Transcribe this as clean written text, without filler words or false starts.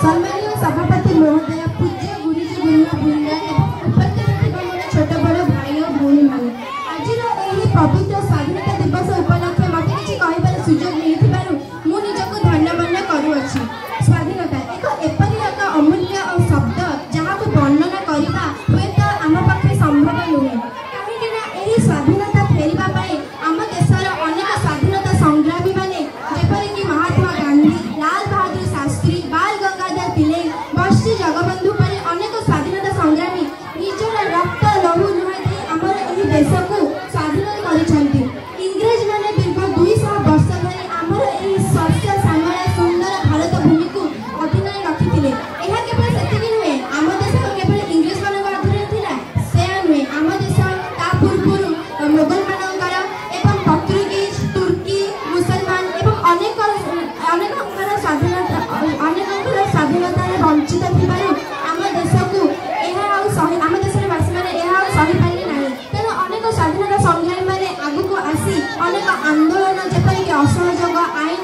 सम्मानीय सभापति महोदय, पूज्य गुरुजी गुरुवृंद एवं उपस्थित ଥିବା ମୋର ଛୋଟ ବଡ଼ ଭାଇ ଓ ଭଉଣୀମାନେ, ଆଜିର ଏହି ପବିତ୍ର ସ୍ୱାଧୀନତା ଦିବସ ଉପଲକ୍ଷେ ମୋତେ କିଛି କହିବାର ସୁଯୋଗ ମିଳିଥିବାରୁ ମୁଁ ନିଜକୁ ଧନ୍ୟମନେ କରୁଅଛି। ସ୍ୱାଧୀନତା ଏପରି ଏକ ଅମୂଲ୍ୟ ଶବ୍ଦ ଯାହାକୁ ବର୍ଣ୍ଣନା କରିବା ହୁଏତ ଆମ ପକ୍ଷେ ସମ୍ଭବ ନୁହେଁ, କାହିଁକିନା ଏହି ସ୍ୱାଧୀନତା ଫେରିବା ପାଇଁ ଆମ ଦେଶର ଅନେକ ସ୍ୱାଧୀନତା ସଂଗ୍ରାମୀମାନେ ଯେପରିକି ମହାତ୍ମା ଗାନ୍ଧୀ, ଲାଲ ବାହାଦୁର ଶାସ୍ତ୍ରୀ, ବାଲ ଗଙ୍ଗାଧର ତିଲକ, ବକ୍ସି ଜଗବନ୍ଧୁ ପରି ଅନେକ ସ୍ୱାଧୀନତା ସଂଗ୍ରାମୀ ନିଜର ରକ୍ତ ଲହୁ ଲୁହା ଦେଇ ଆମର ଏହି ଦେଶକୁ ସ୍ୱାଧୀନ କରିଛନ୍ତି। ଇଂରେଜମାନେ ଦୀର୍ଘ 200 ବର୍ଷ ଧରି ଆମର ଏହି ଶସ୍ୟ ଶ୍ୟାମଳ ସୁନ୍ଦର ଭାରତ ଭୂମିକୁ ଅଧୀନରେ ରଖିଥିଲେ। ଏହା କେବଳ ସେତିକି ନୁହେଁ, ଆମ ଦେଶ କେବଳ ଇଂରେଜମାନଙ୍କ ଅଧୀନରେ ଥିଲା ସେୟା ନୁହେଁ, ଆମ ଦେଶ ତା ପୂର୍ବରୁ ମୋଗଲମାନଙ୍କର ଏବଂ ପର୍ତ୍ତୁଗୀଜ, ତୁର୍କୀ, ମୁସଲମାନ ଏବଂ ଅନେକଙ୍କର ସ୍ୱାଧୀନତାରେ ବଞ୍ଚିତ ଥିବାରୁ ଆମ ଦେଶକୁ ଆମ ଦେଶର ବାସୀମାନେ ଏହା ଆଉ ସହିପାରିଲେ ନାହିଁ। ତେଣୁ ଅନେକ ସ୍ୱାଧୀନତା ସଂଗ୍ରାମୀମାନେ ଆଗକୁ ଆସି ଅନେକ ଆନ୍ଦୋଳନ ଯେପରିକି ଅସହଯୋଗ ଆଇନ